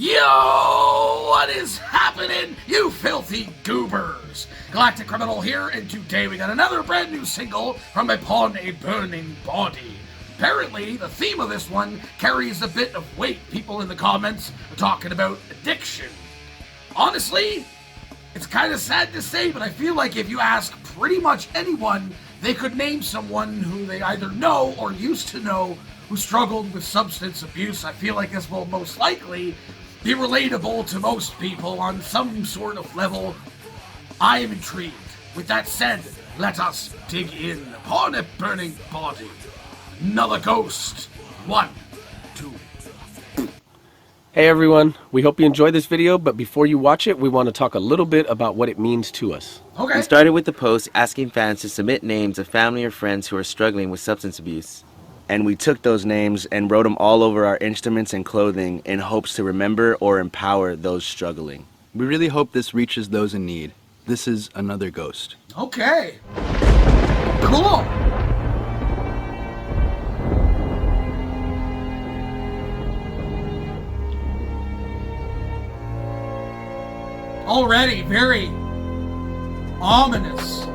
Yo, what is happening, you filthy goobers? Galactic Criminal here, and today we got another brand new single from Upon a Burning Body. Apparently, the theme of this one carries a bit of weight. People in the comments are talking about addiction. Honestly, it's kind of sad to say, but I feel like if you ask pretty much anyone, they could name someone who they either know or used to know who struggled with substance abuse. I feel like this will most likely be relatable to most people on some sort of level. I am intrigued. With that said, let us dig in. Upon a Burning Body. Another Ghost. 1, 2. Hey everyone, we hope you enjoyed this video, but before you watch it, we want to talk a little bit about what it means to us. Okay. We started with the post asking fans to submit names of family or friends who are struggling with substance abuse. And we took those names and wrote them all over our instruments and clothing in hopes to remember or empower those struggling. We really hope this reaches those in need. This is Another Ghost. Okay. Cool. Already very ominous.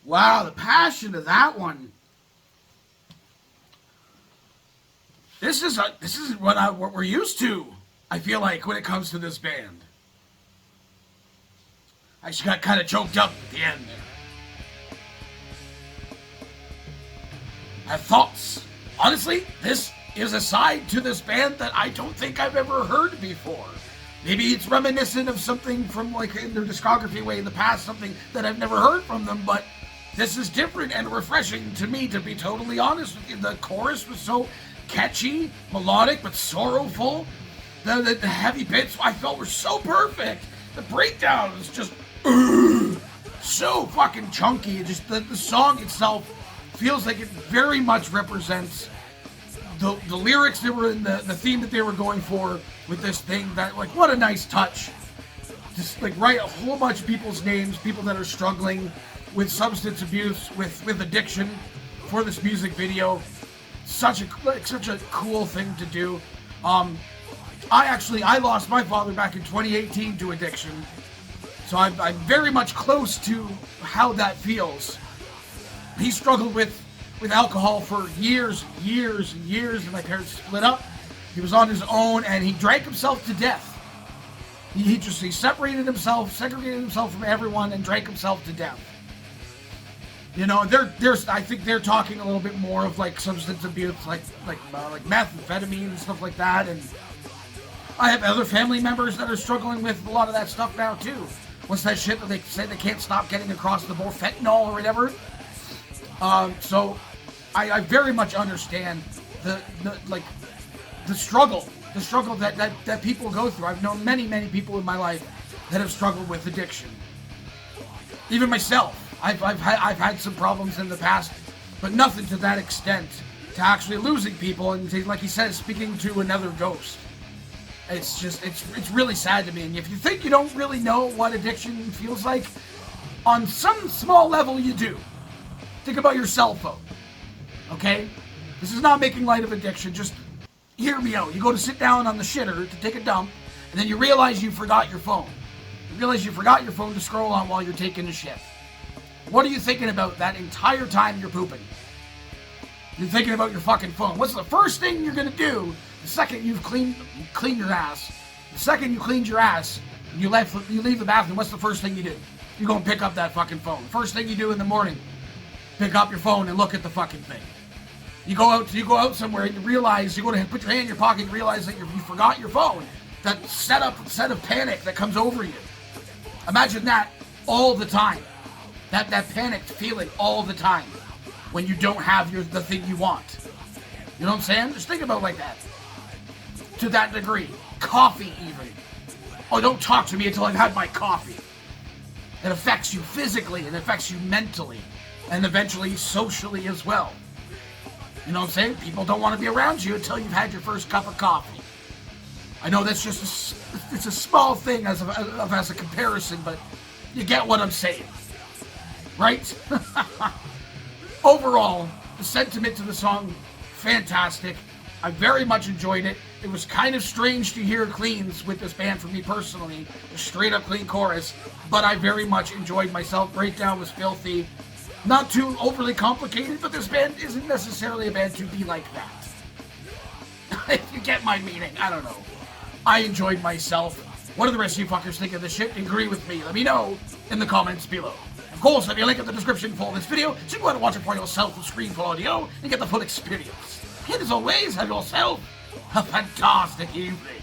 Wow, the passion of that one. This is what we're used to, I feel like, when it comes to this band. I just got kind of choked up at the end there. I have thoughts. Honestly, this is a side to this band that I don't think I've ever heard before. Maybe it's reminiscent of something from like in their discography way in the past, something that I've never heard from them, but this is different and refreshing to me, to be totally honest with you. The chorus was so catchy, melodic, but sorrowful. The heavy bits I felt were so perfect. The breakdown was just so fucking chunky. Just the song itself feels like it very much represents the lyrics that were in the theme that they were going for with this thing. That, like, what a nice touch. Just like write a whole bunch of people's names, people that are struggling with substance abuse, with addiction, for this music video. Such a cool thing to do. I lost my father back in 2018 to addiction, so I'm very much close to how that feels. He struggled with alcohol for years and years, and my parents split up. He was on his own, and he drank himself to death. He separated himself, segregated himself from everyone, and drank himself to death. You know, I think they're talking a little bit more of like substance abuse, like methamphetamine and stuff like that. And I have other family members that are struggling with a lot of that stuff now too. What's that shit that they say they can't stop getting across the board, fentanyl or whatever? So I very much understand the struggle that people go through. I've known many people in my life that have struggled with addiction. Even myself. I've had some problems in the past, but nothing to that extent, to actually losing people and, like he says, speaking to another ghost. It's really sad to me. And if you think you don't really know what addiction feels like, on some small level you do. Think about your cell phone, okay? This is not making light of addiction, just hear me out. You go to sit down on the shitter to take a dump, and then you realize you forgot your phone. You realize you forgot your phone to scroll on while you're taking a shit. What are you thinking about that entire time you're pooping? You're thinking about your fucking phone. What's the first thing you're gonna do the second you've cleaned your ass? The second you cleaned your ass and you leave the bathroom, what's the first thing you do? You go and pick up that fucking phone. First thing you do in the morning, pick up your phone and look at the fucking thing. You go out somewhere and you realize, you go to put your hand in your pocket and realize that you forgot your phone. That set of panic that comes over you. Imagine that all the time. That panicked feeling all the time when you don't have the thing you want. You know what I'm saying? Just think about it like that. To that degree. Coffee even. Oh, don't talk to me until I've had my coffee. It affects you physically, it affects you mentally, and eventually socially as well. You know what I'm saying? People don't want to be around you until you've had your first cup of coffee. I know that's just it's a small thing as a comparison, but you get what I'm saying. Right? Overall, the sentiment to the song, fantastic. I very much enjoyed it. It was kind of strange to hear cleans with this band for me personally, a straight up clean chorus, but I very much enjoyed myself. Breakdown was filthy. Not too overly complicated, but this band isn't necessarily a band to be like that. If you get my meaning, I don't know. I enjoyed myself. What do the rest of you fuckers think of this shit? Agree with me. Let me know in the comments below. Of course, there'll be a link in the description for this video, so you can go ahead and watch it for yourself with screen full audio and get the full experience. And as always, have yourself a fantastic evening.